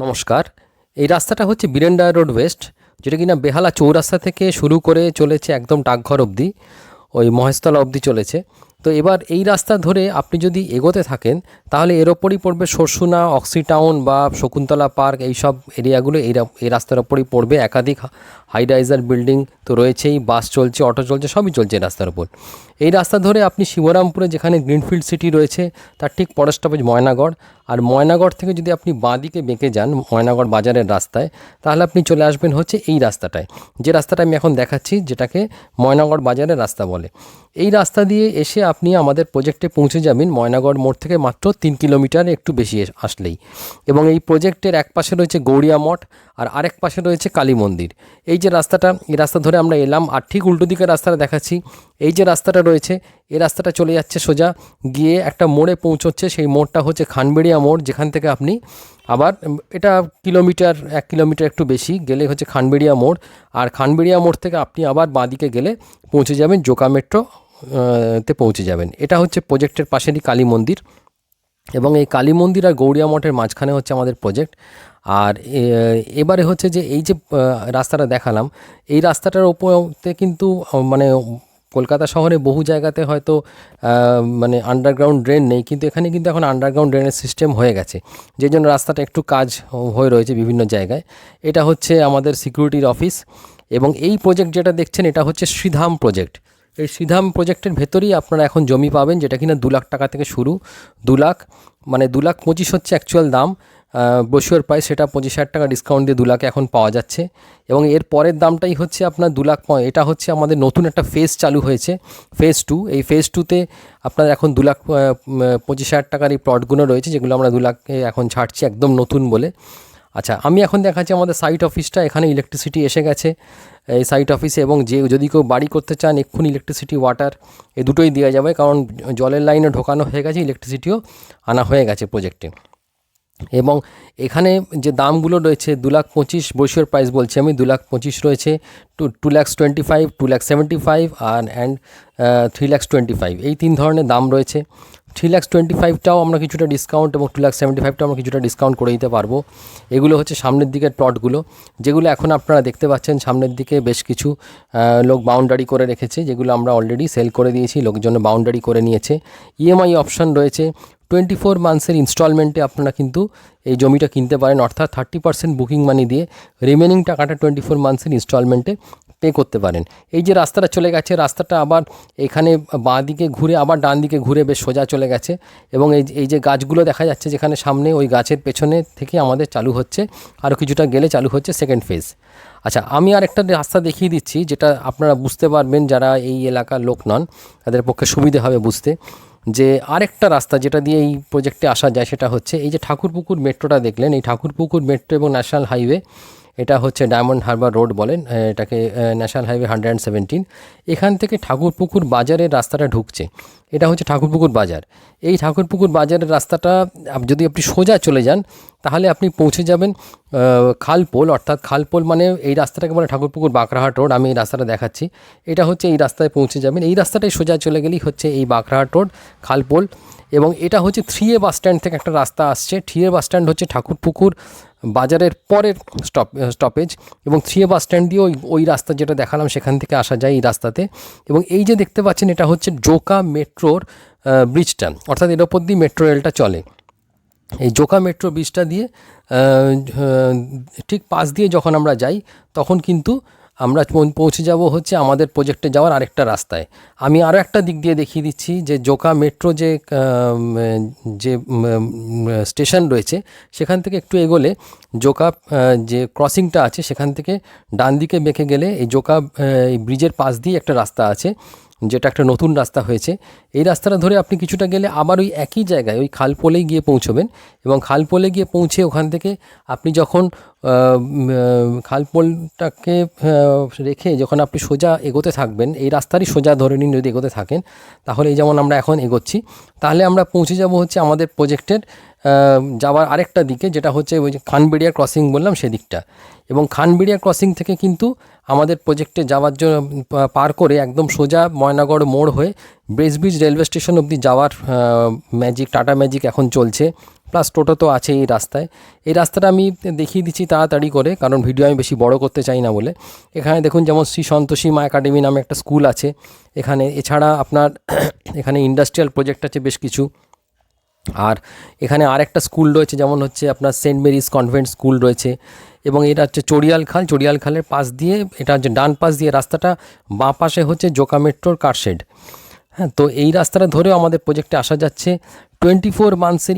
নমস্কার। এই রাস্তাটা হচ্ছে বীরেন ডায়ার রোড ওয়েস্ট, যেটা কিনা বেহালা চৌরাস্তা থেকে শুরু করে চলেছে একদম ডাকঘর অবধি, ওই মহেশতলা অবধি চলেছে। তো এবার এই রাস্তা ধরে আপনি যদি এগোতে থাকেন তাহলে এর ওপরই পড়বে সরসুনা, অক্সি টাউন বা শকুন্তলা পার্ক, এই সব এরিয়াগুলো এই রাস্তার ওপরই পড়বে। একাধিক হাই রাইজার বিল্ডিং তো রয়েছেই, বাস চলছে, অটো চলছে, সবই চলছে এই রাস্তার ওপর। এই রাস্তা ধরে আপনি শিবরামপুরে যেখানে গ্রিনফিল্ড সিটি রয়েছে তার ঠিক পরের স্টপেজ ময়নাগড়, আর ময়নাগড় থেকে যদি আপনি বাঁদিকে বেঁকে যান ময়নাগড় বাজারের রাস্তায়, তাহলে আপনি চলে আসবেন হচ্ছে এই রাস্তাটায়, যে রাস্তাটা আমি এখন দেখাচ্ছি, যেটাকে ময়নাগড় বাজারের রাস্তা বলে। এই রাস্তা দিয়ে এসে আপনি আমাদের প্রজেক্টে পৌঁছে যাবেন ময়নাগড় মোড় থেকে মাত্র 3 কিলোমিটার একটু বেশি আসলেই। এবং এই প্রজেক্টের এক পাশে রয়েছে গৌড়িয়া মঠ আর আরেক পাশে রয়েছে কালী মন্দির। এই যে রাস্তাটা, এই রাস্তা ধরে আমরা এলাম, আর ঠিক উল্টো দিকের রাস্তাটা দেখাচ্ছি। এই যে রাস্তাটা রয়েছে, এই রাস্তাটা চলে যাচ্ছে সোজা গিয়ে একটা মোড়ে পৌঁছচ্ছে। সেই মোড়টা হচ্ছে খানবেড়িয়া মোড়, যেখান থেকে আপনি আবার এটা 1 কিলোমিটার একটু বেশি গেলে হচ্ছে খানবেড়িয়া মোড়। আর খানবেড়িয়া মোড় থেকে আপনি আবার বাঁদিকে গেলে পৌঁছে যাবেন জোকা মেট্রো তে পৌঁছে যাবেন। এটা হচ্ছে প্রজেক্টের পাশেরই কালী মন্দির, এবং এই কালী মন্দির আর গৌড়িয়া মঠের মাঝখানে হচ্ছে আমাদের প্রজেক্ট। আর এবারে হচ্ছে যে এই যে রাস্তাটা দেখালাম, এই রাস্তাটার ওপরতে কিন্তু মানে কলকাতা শহরে বহু জায়গাতে হয়তো মানে আন্ডারগ্রাউন্ড ড্রেন নেই, কিন্তু এখানে কিন্তু এখন আন্ডারগ্রাউন্ড ড্রেনের সিস্টেম হয়ে গেছে, যে জন্য রাস্তাটা একটু কাজ হয়ে রয়েছে বিভিন্ন জায়গায়। এটা হচ্ছে আমাদের সিকিউরিটির অফিস, এবং এই প্রজেক্ট যেটা দেখছেন এটা হচ্ছে শ্রীধাম প্রজেক্ট। এই শ্রীধাম প্রজেক্টের ভেতরেই আপনারা এখন জমি পাবেন, যেটা কিনা 2 লাখ টাকা থেকে শুরু। 2 লাখ মানে 2,25,000 হচ্ছে অ্যাকচুয়াল দাম, ব্রোশিওর প্রাইস, সেটা 25,000 টাকা ডিসকাউন্ট দিয়ে 2 লাখে এখন পাওয়া যাচ্ছে। এবং এর পরের দামটাই হচ্ছে আপনার 2 লাখ। এটা হচ্ছে আমাদের নতুন একটা ফেজ চালু হয়েছে, ফেজ 2। এই ফেজ 2তে আপনার এখন 2,25,000 টাকার এই প্লটগুলো রয়েছে, যেগুলো আমরা 2 লাখে এখন ছাড়ছি একদম নতুন বলে। আচ্ছা, আমি এখন দেখাচ্ছি আমাদের সাইট অফিসটা। এখানে ইলেকট্রিসিটি এসে গেছে এই সাইট অফিসে, এবং যদি কেউ বাড়ি করতে চান এক্ষুনি ইলেকট্রিসিটি, ওয়াটার এই দুটোই দেওয়া যাবে, কারণ জলের লাইনে ঢোকানো হয়ে গেছে, ইলেকট্রিসিটিও আনা হয়ে গেছে প্রজেক্টে। এবং এখানে যে দামগুলো রয়েছে 2,25,000 বৈশিওর প্রাইস বলছি আমি, 2,25,000 রয়েছে, 2,25,000, 2,75,000 অ্যান্ড 3,25,000, এই 3 ধরনের দাম রয়েছে। 3,25,000টাও আমরা কিছুটা ডিসকাউন্ট, এবং 2,75,000টাও আমরা কিছুটা ডিসকাউন্ট করে দিতে পারবো। এগুলো হচ্ছে সামনের দিকের প্লটগুলো, যেগুলো এখন আপনারা দেখতে পাচ্ছেন। সামনের দিকে বেশ কিছু লোক বাউন্ডারি করে রেখেছে, যেগুলো আমরা অলরেডি সেল করে দিয়েছি, লোকজন বাউন্ডারি করে নিয়েছে। ইএমআই অপশান রয়েছে, 24 মান্থসের ইনস্টলমেন্টে আপনারা কিন্তু এই জমিটা কিনতে পারেন, অর্থাৎ 30% বুকিং মানি দিয়ে রিমেনিং টাকাটা 24 মান্থসের ইনস্টলমেন্টে পে করতে পারেন। এই যে রাস্তাটা চলে গেছে, রাস্তাটা আবার এখানে বাঁ দিকে ঘুরে আবার ডান দিকে ঘুরে বেশ সোজা চলে গেছে, এবং এই যে গাছগুলো দেখা যাচ্ছে যেখানে সামনে, ওই গাছের পেছনে থেকে আমাদের চালু হচ্ছে, আরও কিছুটা গেলে চালু হচ্ছে সেকেন্ড ফেজ। আচ্ছা, আমি আর একটা রাস্তা দেখিয়ে দিচ্ছি, যেটা আপনারা বুঝতে পারবেন, যারা এই এলাকার লোক নন তাদের পক্ষে সুবিধে হবে বুঝতে, যে আরেকটা রাস্তা যেটা দিয়ে এই প্রজেক্টে আসা যায়, সেটা হচ্ছে এই যে ঠাকুরপুকুর মেট্রোটা দেখলেন, এই ঠাকুরপুকুর মেট্রো এবং ন্যাশনাল হাইওয়ে, এটা হচ্ছে ডায়মন্ড হারবার রোড বলেন এটাকে, ন্যাশনাল হাইওয়ে 117। এখান থেকে ঠাকুরপুকুর বাজারের রাস্তাটা ঢুকছে, এটা হচ্ছে ঠাকুরপুকুর বাজার। এই ঠাকুরপুকুর বাজারের রাস্তাটা যদি আপনি সোজা চলে যান তাহলে আপনি পৌঁছে যাবেন খালপোল, অর্থাৎ খালপোল মানে এই রাস্তাটাকে বলে ঠাকুরপুকুর বাঁকড়াহাট রোড। আমি এই রাস্তাটা দেখাচ্ছি, এটা হচ্ছে এই রাস্তায় পৌঁছে যাবেন। এই রাস্তাটাই সোজা চলে গেলেই হচ্ছে এই বাঁকড়াহাট রোড, খালপোল। এবং এটা হচ্ছে 3A বাস স্ট্যান্ড থেকে একটা রাস্তা আসছে। 3A বাস স্ট্যান্ড হচ্ছে ঠাকুরপুকুর বাজারের পরের স্টপেজ, এবং 3A বাস স্ট্যান্ড দিয়ে ওই রাস্তা যেটা দেখালাম সেখান থেকে আসা যায় এই রাস্তাতে। এবং এই যে দেখতে পাচ্ছেন, এটা হচ্ছে জোকা মেট্রোর ব্রিজটা, অর্থাৎ এর ওপর দিয়ে মেট্রো রেলটা চলে। এই জোকা মেট্রো ব্রিজটা দিয়ে ঠিক পাশ দিয়ে যখন আমরা যাই, তখন কিন্তু আমরা পৌঁছে যাব হচ্ছে আমাদের প্রজেক্টে যাওয়ার আরেকটা রাস্তায়। আমি আরও একটা দিক দিয়ে দেখিয়ে দিচ্ছি, যে জোকা মেট্রো যে স্টেশন রয়েছে সেখান থেকে একটু এগোলে জোকা যে ক্রসিংটা আছে সেখান থেকে ডান দিকে বেঁকে গেলে এই জোকা এই ব্রিজের পাশ দিয়ে একটা রাস্তা আছে, যেটা একটা নতুন রাস্তা হয়েছে। এই রাস্তাটা ধরে আপনি কিছুটা গেলে আবার ওই একই জায়গায় ওই খালপোলে গিয়ে পৌঁছবেন, এবং খালপোলে গিয়ে পৌঁছে ওখান থেকে আপনি যখন খালপোলটাকে রেখে যখন আপনি সোজা এগোতে থাকবেন, এই রাস্তারই সোজা ধরে নিন যদি এগোতে থাকেন, তাহলে এই যেমন আমরা এখন এগোচ্ছি, তাহলে আমরা পৌঁছে যাব হচ্ছে আমাদের প্রজেক্টের যাওয়ার আরেকটা দিকে, যেটা হচ্ছে ওই যে খানবেড়িয়া ক্রসিং বললাম সেদিকটা। এবং খানবেড়িয়া ক্রসিং থেকে কিন্তু আমাদের প্রজেক্টে যাওয়ার জন্য পার করে একদম সোজা ময়নাগড় মোড় হয়ে ব্রিজ রেলওয়ে স্টেশন অবধি যাওয়ার ম্যাজিক, টাটা ম্যাজিক এখন চলছে, প্লাস টোটো তো আছে এই রাস্তায়। এই রাস্তাটা আমি দেখিয়ে দিচ্ছি তাড়াতাড়ি করে, কারণ ভিডিও আমি বেশি বড় করতে চাই না বলে। এখানে দেখুন, যেমন শ্রী সন্তোষী মা একাডেমি নামে একটা স্কুল আছে এখানে। এছাড়া আপনার এখানে ইন্ডাস্ট্রিয়াল প্রজেক্ট আছে বেশ কিছু। আর এখানে আরেকটা স্কুল রয়েছে, যেমন হচ্ছে আপনার সেন্ট মেরিজ কনভেন্ট স্কুল রয়েছে। এবং এটা হচ্ছে চড়িয়াল খালের পাশ দিয়ে, এটা হচ্ছে ডান পাশ দিয়ে রাস্তাটা, বাঁ পাশে হচ্ছে জোকা মেট্রোর কারশেড। হ্যাঁ, তো এই রাস্তাটা ধরেও আমাদের প্রজেক্টে আসা যাচ্ছে। 24 মান্থসের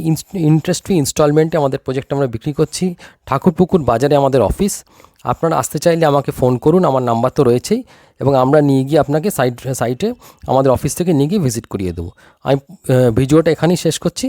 ইন্টারেস্ট ফ্রি ইনস্টলমেন্টে আমাদের প্রজেক্ট আমরা বিক্রি করছি। ঠাকুরপুকুর বাজারে আমাদের অফিস। আপনারা আসতে চাইলে আমাকে ফোন করুন, আমার নাম্বার তো রয়েছেই, এবং আমরা নিয়ে গিয়ে আপনাকে সাইটে আমাদের অফিস থেকে নিয়ে গিয়ে ভিজিট করিয়ে দেবো। আমি ভিডিওটা এখানেই শেষ করছি।